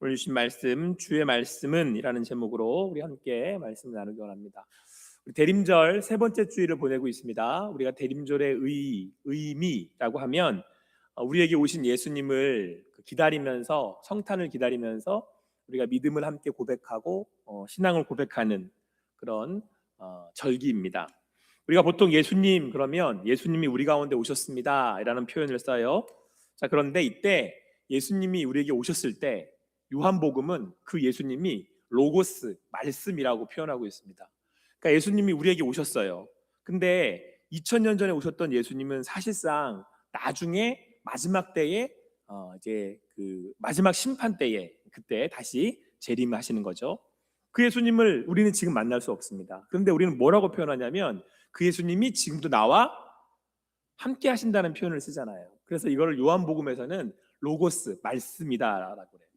오늘 주신 말씀 주의 말씀은 이라는 제목으로 우리 함께 말씀을 나누기 원합니다. 우리 대림절 세 번째 주일을 보내고 있습니다. 우리가 대림절의 의미라고 하면 우리에게 오신 예수님을 기다리면서 성탄을 기다리면서 우리가 믿음을 함께 고백하고 신앙을 고백하는 그런 절기입니다. 우리가 보통 예수님 그러면 예수님이 우리 가운데 오셨습니다 이라는 표현을 써요. 자, 그런데 이때 예수님이 우리에게 오셨을 때 요한복음은 그 예수님이 로고스, 말씀이라고 표현하고 있습니다. 그러니까 예수님이 우리에게 오셨어요. 근데 2000년 전에 오셨던 예수님은 사실상 나중에 마지막 때에 이제 그 마지막 심판 때에 그때 다시 재림하시는 거죠. 그 예수님을 우리는 지금 만날 수 없습니다. 그런데 우리는 뭐라고 표현하냐면 그 예수님이 지금도 나와 함께 하신다는 표현을 쓰잖아요. 그래서 이거를 요한복음에서는 로고스, 말씀이다라고 그래요.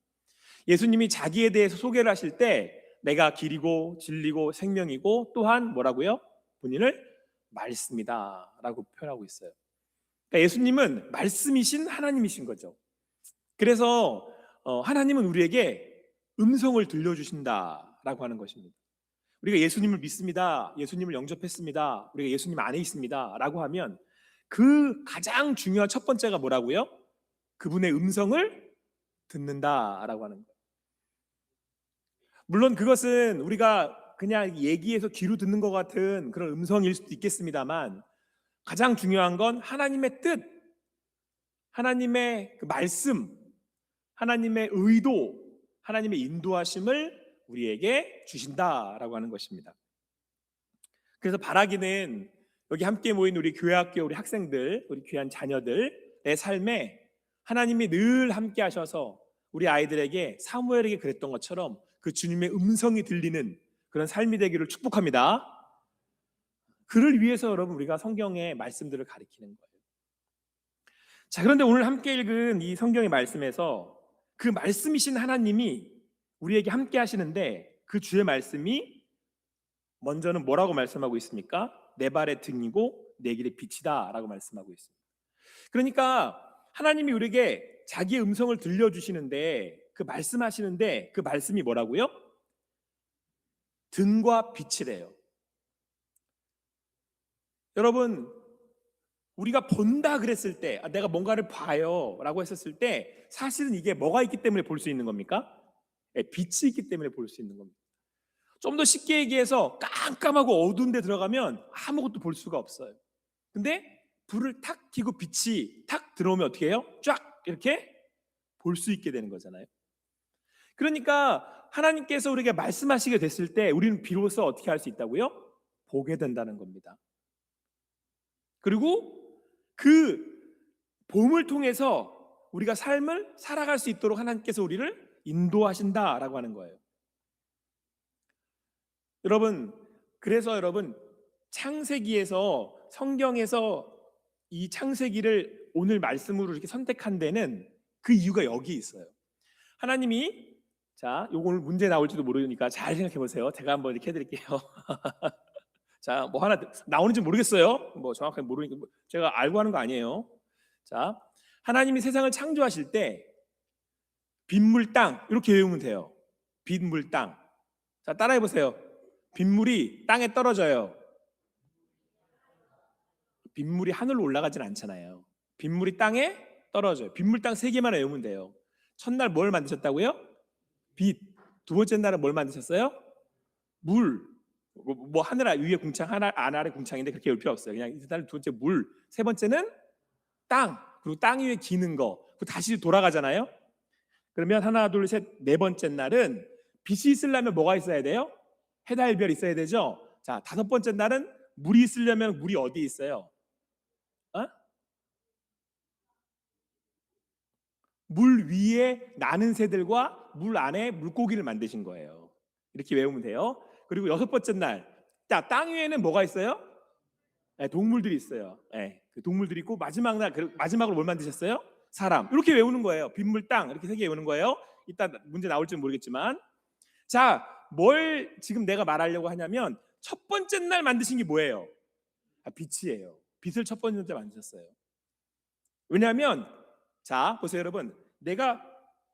예수님이 자기에 대해서 소개를 하실 때 내가 길이고 진리고 생명이고 또한 뭐라고요? 본인을 말씀이다라고 표현하고 있어요. 그러니까 예수님은 말씀이신 하나님이신 거죠. 그래서 하나님은 우리에게 음성을 들려주신다라고 하는 것입니다. 우리가 예수님을 믿습니다, 예수님을 영접했습니다, 우리가 예수님 안에 있습니다 라고 하면 그 가장 중요한 첫 번째가 뭐라고요? 그분의 음성을 듣는다라고 하는 거예요. 물론 그것은 우리가 그냥 얘기해서 귀로 듣는 것 같은 그런 음성일 수도 있겠습니다만 가장 중요한 건 하나님의 뜻, 하나님의 그 말씀, 하나님의 의도, 하나님의 인도하심을 우리에게 주신다라고 하는 것입니다. 그래서 바라기는 여기 함께 모인 우리 교회학교 우리 학생들, 우리 귀한 자녀들의 삶에 하나님이 늘 함께 하셔서 우리 아이들에게 사무엘에게 그랬던 것처럼 그 주님의 음성이 들리는 그런 삶이 되기를 축복합니다. 그를 위해서 여러분 우리가 성경의 말씀들을 가리키는 거예요. 자, 그런데 오늘 함께 읽은 이 성경의 말씀에서 그 말씀이신 하나님이 우리에게 함께 하시는데 그 주의 말씀이 먼저는 뭐라고 말씀하고 있습니까? 내 발의 등이고 내 길의 빛이다 라고 말씀하고 있습니다. 그러니까 하나님이 우리에게 자기의 음성을 들려주시는데 그 말씀하시는데 그 말씀이 뭐라고요? 등과 빛이래요. 여러분 우리가 본다 그랬을 때 내가 뭔가를 봐요 라고 했었을 때 사실은 이게 뭐가 있기 때문에 볼 수 있는 겁니까? 빛이 있기 때문에 볼 수 있는 겁니다. 좀 더 쉽게 얘기해서 깜깜하고 어두운 데 들어가면 아무것도 볼 수가 없어요. 근데 불을 탁 켜고 빛이 탁 들어오면 어떻게 해요? 쫙 이렇게 볼 수 있게 되는 거잖아요. 그러니까 하나님께서 우리에게 말씀하시게 됐을 때 우리는 비로소 어떻게 할 수 있다고요? 보게 된다는 겁니다. 그리고 그 봄을 통해서 우리가 삶을 살아갈 수 있도록 하나님께서 우리를 인도하신다라고 하는 거예요. 여러분, 그래서 여러분 창세기에서 성경에서 이 창세기를 오늘 말씀으로 이렇게 선택한 데는 그 이유가 여기 있어요. 하나님이 자, 요거 오늘 문제 나올지도 모르니까 잘 생각해 보세요. 제가 한번 이렇게 해드릴게요. 자, 뭐 하나 나오는지 모르겠어요. 뭐 정확하게 모르니까 제가 알고 하는 거 아니에요. 자, 하나님이 세상을 창조하실 때 빗물 땅 이렇게 외우면 돼요. 빗물 땅. 자, 따라해 보세요. 빗물이 땅에 떨어져요. 빗물이 하늘로 올라가진 않잖아요. 빗물이 땅에 떨어져요. 빗물 땅 세 개만 외우면 돼요. 첫날 뭘 만드셨다고요? 빛. 두 번째 날은 뭘 만드셨어요? 물. 뭐 하늘 위에 궁창, 하늘 아래 궁창인데 그렇게 외울 필요 없어요. 그냥 일단 두 번째 물. 세 번째는 땅. 그리고 땅 위에 기는 거. 그 다시 돌아가잖아요. 그러면 하나, 둘, 셋, 네 번째 날은 빛이 있으려면 뭐가 있어야 돼요? 해, 달, 별 있어야 되죠. 자, 다섯 번째 날은 물이 있으려면 물이 어디에 있어요? 어? 물 위에 나는 새들과 물 안에 물고기를 만드신 거예요. 이렇게 외우면 돼요. 그리고 여섯 번째 날, 자, 땅 위에는 뭐가 있어요? 네, 동물들이 있어요. 네, 그 동물들이 있고 마지막 날, 마지막으로 뭘 만드셨어요? 사람. 이렇게 외우는 거예요. 빗물, 땅 이렇게 세 개 외우는 거예요. 이따 문제 나올지는 모르겠지만, 자, 뭘 지금 내가 말하려고 하냐면 첫 번째 날 만드신 게 뭐예요? 빛이에요. 빛을 첫 번째 날 만드셨어요. 왜냐하면 자, 보세요 여러분. 내가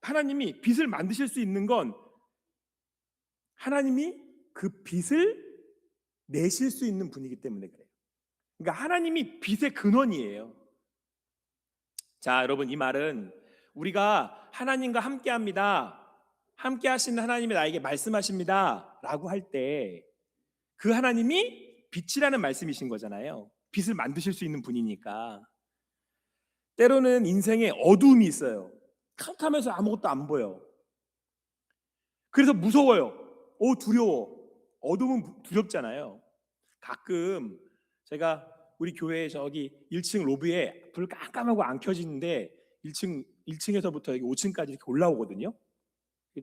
하나님이 빛을 만드실 수 있는 건 하나님이 그 빛을 내실 수 있는 분이기 때문에 그래요. 그러니까 하나님이 빛의 근원이에요. 자, 여러분, 이 말은 우리가 하나님과 함께합니다, 함께 하시는 하나님이 나에게 말씀하십니다 라고 할 때 그 하나님이 빛이라는 말씀이신 거잖아요. 빛을 만드실 수 있는 분이니까. 때로는 인생에 어두움이 있어요. 캄캄해서 아무것도 안 보여. 그래서 무서워요. 두려워. 어두움은 두렵잖아요. 가끔 제가 우리 교회 저기 1층 로비에 불 깜깜하고 안 켜지는데 1층에서부터 여기 5층까지 이렇게 올라오거든요.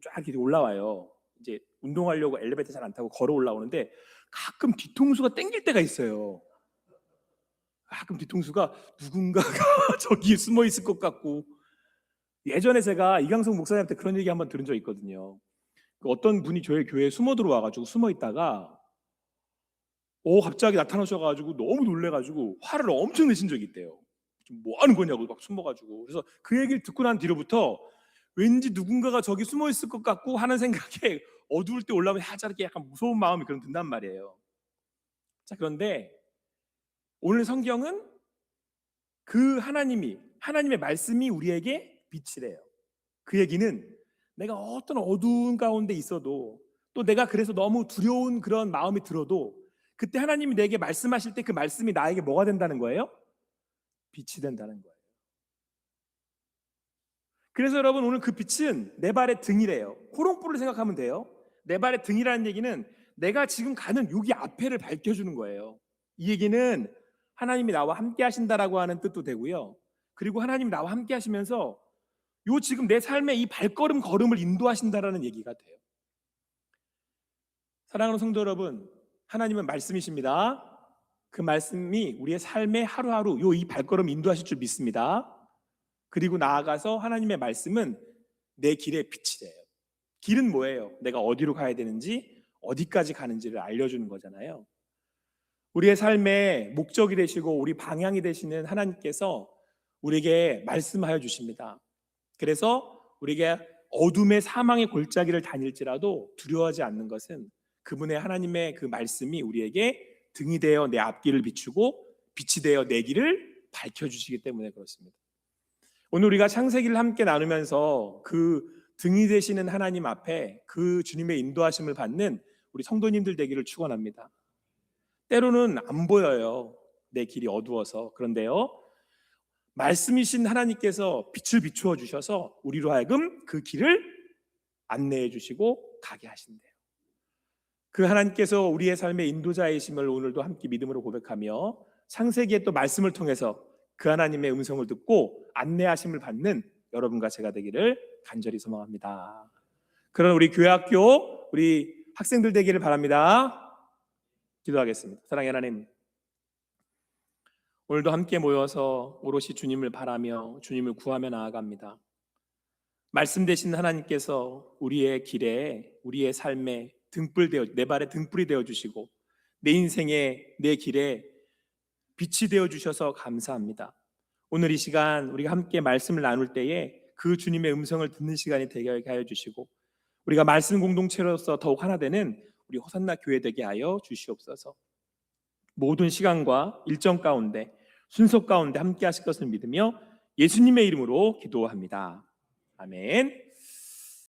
쫙 이렇게 올라와요. 이제 운동하려고 엘리베이터 잘 안 타고 걸어 올라오는데 가끔 뒤통수가 땡길 때가 있어요. 가끔 뒤통수가 누군가가 저기 숨어 있을 것 같고. 예전에 제가 이강석 목사님한테 그런 얘기 한번 들은 적 있거든요. 어떤 분이 저희 교회에 숨어 들어와가지고 숨어 있다가 갑자기 나타나셔가지고 너무 놀래가지고 화를 엄청 내신 적이 있대요. 지금 뭐 하는 거냐고 막 숨어가지고. 그래서 그 얘기를 듣고 난 뒤로부터 왠지 누군가가 저기 숨어 있을 것 같고 하는 생각에 어두울 때 올라오면 살짝 약간 무서운 마음이 그런 든단 말이에요. 자, 그런데 오늘 성경은 그 하나님의 말씀이 우리에게 빛이래요. 그 얘기는 내가 어떤 어두운 가운데 있어도, 또 내가 그래서 너무 두려운 그런 마음이 들어도 그때 하나님이 내게 말씀하실 때 그 말씀이 나에게 뭐가 된다는 거예요? 빛이 된다는 거예요. 그래서 여러분, 오늘 그 빛은 내 발의 등이래요. 호롱불을 생각하면 돼요. 내 발의 등이라는 얘기는 내가 지금 가는 여기 앞에를 밝혀주는 거예요. 이 얘기는 하나님이 나와 함께 하신다라고 하는 뜻도 되고요. 그리고 하나님이 나와 함께 하시면서 지금 내 삶의 이 발걸음 걸음을 인도하신다라는 얘기가 돼요. 사랑하는 성도 여러분, 하나님은 말씀이십니다. 그 말씀이 우리의 삶의 하루하루 이 발걸음 인도하실 줄 믿습니다. 그리고 나아가서 하나님의 말씀은 내 길의 빛이래요. 길은 뭐예요? 내가 어디로 가야 되는지, 어디까지 가는지를 알려주는 거잖아요. 우리의 삶의 목적이 되시고 우리 방향이 되시는 하나님께서 우리에게 말씀하여 주십니다. 그래서 우리가 어둠의 사망의 골짜기를 다닐지라도 두려워하지 않는 것은 그분의 하나님의 그 말씀이 우리에게 등이 되어 내 앞길을 비추고 빛이 되어 내 길을 밝혀주시기 때문에 그렇습니다. 오늘 우리가 창세기를 함께 나누면서 그 등이 되시는 하나님 앞에 그 주님의 인도하심을 받는 우리 성도님들 되기를 축원합니다. 때로는 안 보여요. 내 길이 어두워서. 그런데요, 말씀이신 하나님께서 빛을 비추어 주셔서 우리로 하여금 그 길을 안내해 주시고 가게 하신대요. 그 하나님께서 우리의 삶의 인도자이심을 오늘도 함께 믿음으로 고백하며 창세기의 또 말씀을 통해서 그 하나님의 음성을 듣고 안내하심을 받는 여러분과 제가 되기를 간절히 소망합니다. 그런 우리 교회학교 우리 학생들 되기를 바랍니다. 기도하겠습니다. 사랑의 하나님, 오늘도 함께 모여서 오롯이 주님을 바라며 주님을 구하며 나아갑니다. 말씀 되신 하나님께서 우리의 길에, 우리의 삶에 내 발에 등불이 되어 주시고 내 인생에, 내 길에 빛이 되어 주셔서 감사합니다. 오늘 이 시간 우리가 함께 말씀을 나눌 때에 그 주님의 음성을 듣는 시간이 되게 하여 주시고 우리가 말씀 공동체로서 더욱 하나 되는 우리 호산나 교회 되게 하여 주시옵소서. 모든 시간과 일정 가운데 순서 가운데 함께 하실 것을 믿으며 예수님의 이름으로 기도합니다. 아멘.